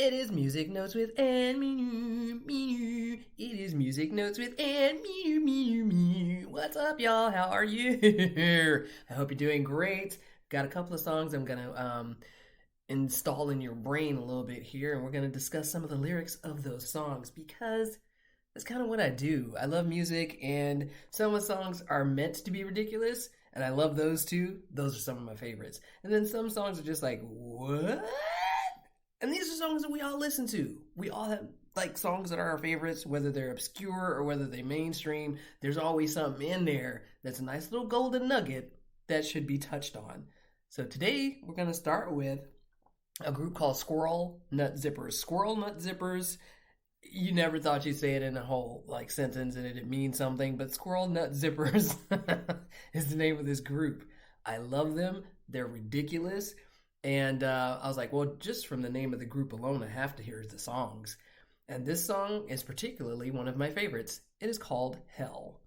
It is music notes with Ann Mew. It is music notes with Ann Mew. What's up, y'all? How are you? I hope you're doing great. Got a couple of songs I'm gonna install in your brain a little bit here, and we're gonna discuss some of the lyrics of those songs because that's kind of what I do. I love music, and some of the songs are meant to be ridiculous, and I love those too. Those are some of my favorites. And then some songs are just like, what? And these are songs that we all listen to. We all have like songs that are our favorites, whether they're obscure or whether they mainstream. There's always something in there that's a nice little golden nugget that should be touched on. So today we're gonna start with a group called Squirrel Nut Zippers. Squirrel Nut Zippers. You never thought you'd say it in a whole like sentence and it'd mean something, but Squirrel Nut Zippers is the name of this group. I love them. They're ridiculous. And I was like, well, just from the name of the group alone, I have to hear the songs. And this song is particularly one of my favorites. It is called Hell.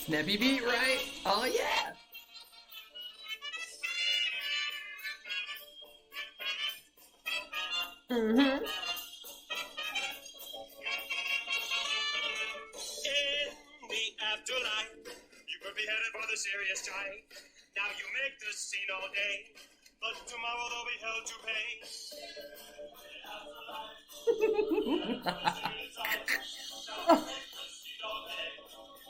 Snappy beat, right? Oh, yeah. Mm-hmm. In the afterlife, you could be headed for the serious type. Now you make the scene all day, but tomorrow there'll be hell to pay.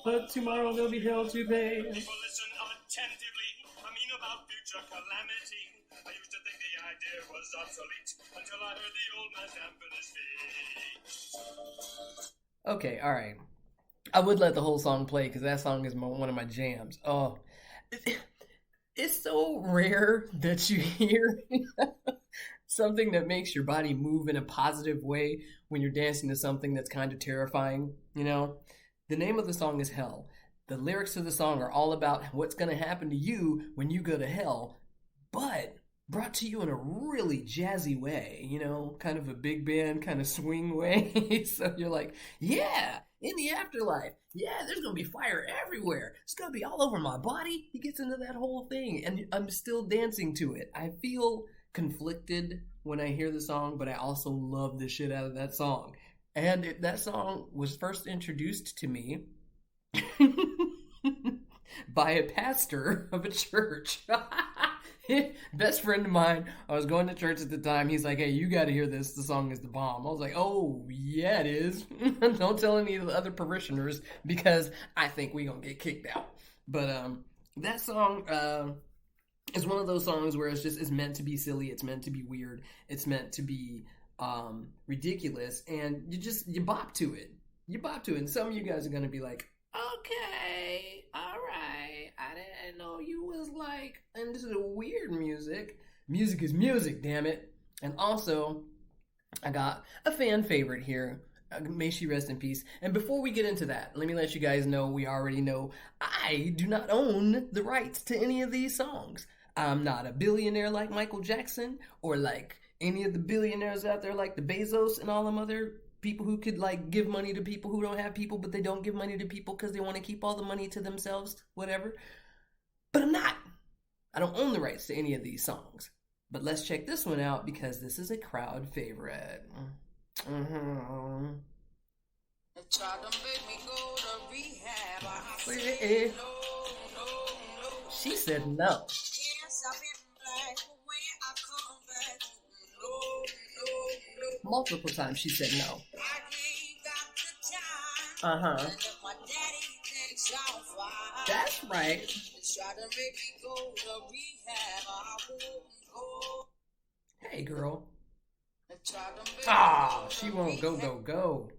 But tomorrow there'll be hell to pay. People listen attentively. I mean about future calamity. I used to think the idea was obsolete until I heard the old man stamping his feet. Okay, all right. I would let the whole song play because that song is one of my jams. Oh, it's so rare that you hear something that makes your body move in a positive way when you're dancing to something that's kind of terrifying, you know? The name of the song is Hell. The lyrics of the song are all about what's going to happen to you when you go to hell, but brought to you in a really jazzy way, you know, kind of a big band, kind of swing way. So you're like, yeah, in the afterlife, yeah, there's going to be fire everywhere. It's going to be all over my body. He gets into that whole thing, and I'm still dancing to it. I feel conflicted when I hear the song, but I also love the shit out of that song. And that song was first introduced to me by a pastor of a church. Best friend of mine. I was going to church at the time. He's like, hey, you got to hear this. The song is the bomb. I was like, oh, yeah, it is. Don't tell any of the other parishioners because I think we going to get kicked out. But that song is one of those songs where it's meant to be silly. It's meant to be weird. It's meant to be ridiculous. And you bop to it. You bop to it. And some of you guys are going to be like, okay, all right. I didn't know you was like into the weird music. Music is music, damn it. And also, I got a fan favorite here. May she rest in peace. And before we get into that, let me let you guys know we already know I do not own the rights to any of these songs. I'm not a billionaire like Michael Jackson or like any of the billionaires out there like the Bezos and all them other people who could like give money to people who don't have people, but they don't give money to people because they want to keep all the money to themselves, whatever. But I'm not. I don't own the rights to any of these songs. But let's check this one out because this is a crowd favorite. Mm-hmm. They tried to make me go to rehab. I said no, no, no. She said no. Yes, I've been black, but when I come back, no, no, no. Multiple times she said no. I ain't got the time. Uh-huh. And if my daddy thinks I'm fine, That's right. they try to make me go to rehab. I won't go. Hey, girl. They tried to make Ah, me go she to won't go, rehab. go, go.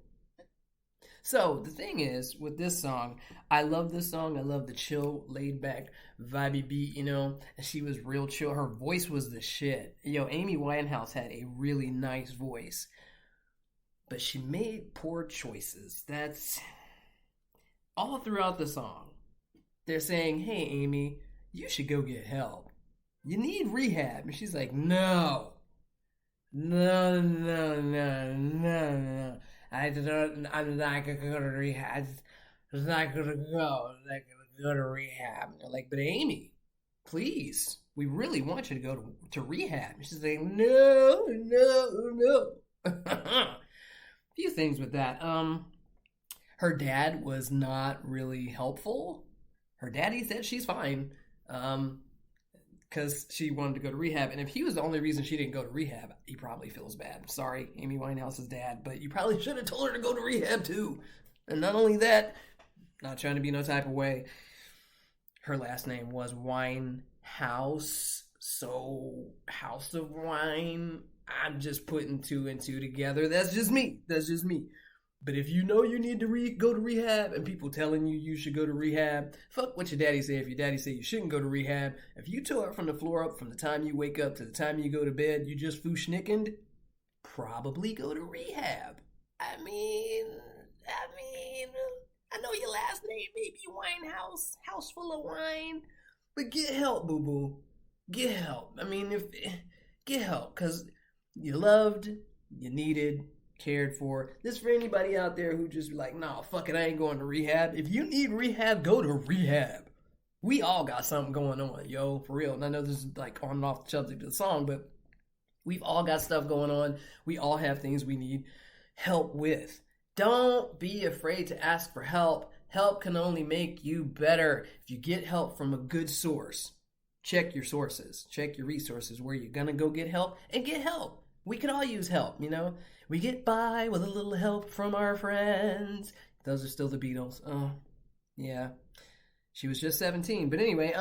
So the thing is with this song, I love this song. I love the chill, laid back, vibey beat, you know. And she was real chill. Her voice was the shit. Yo, Amy Winehouse had a really nice voice, but she made poor choices. That's all throughout the song. They're saying, "Hey, Amy, you should go get help. You need rehab." And she's like, "No, no, no, no, no, no. I'm not gonna go to rehab. I'm not gonna go. I'm not gonna go to rehab." And they're like, "But Amy, we really want you to go to rehab. She's saying, no, no, no. Few things with that. Her dad was not really helpful. Her daddy said she's fine. Because she wanted to go to rehab. And if he was the only reason she didn't go to rehab, he probably feels bad. Sorry, Amy Winehouse's dad, but you probably should have told her to go to rehab too. And not only that, not trying to be no type of way, her last name was Winehouse, so House of Wine. I'm just putting two and two together. That's just me. That's just me. But if you know you need to go to rehab and people telling you should go to rehab, fuck what your daddy say. If your daddy say you shouldn't go to rehab, if you tore it from the floor up from the time you wake up to the time you go to bed, you just fooshnickened, probably go to rehab. I mean, I know your last name may be Winehouse, house full of wine, but get help, boo-boo. Get help. I mean, get help, because you're loved, you needed, cared for. This for anybody out there who just be like, nah, fuck it, I ain't going to rehab. If you need rehab, go to rehab. We all got something going on, yo, for real. And I know this is like on and off the subject of the song, but we've all got stuff going on. We all have things we need help with. Don't be afraid to ask for help. Help can only make you better. If you get help from a good source, check your sources, check your resources, where you're gonna go get help, and get help. We could all use help, you know? We get by with a little help from our friends. Those are still the Beatles. Oh, yeah. She was just 17. But anyway,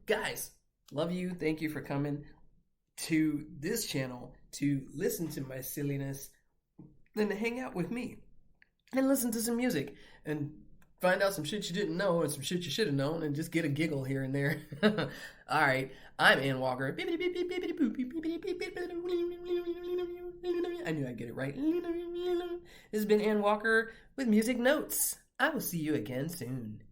guys, love you. Thank you for coming to this channel to listen to my silliness and to hang out with me and listen to some music and find out some shit you didn't know and some shit you should have known and just get a giggle here and there. All right, I'm Ann Walker. I knew I'd get it right. This has been Ann Walker with Music Notes. I will see you again soon.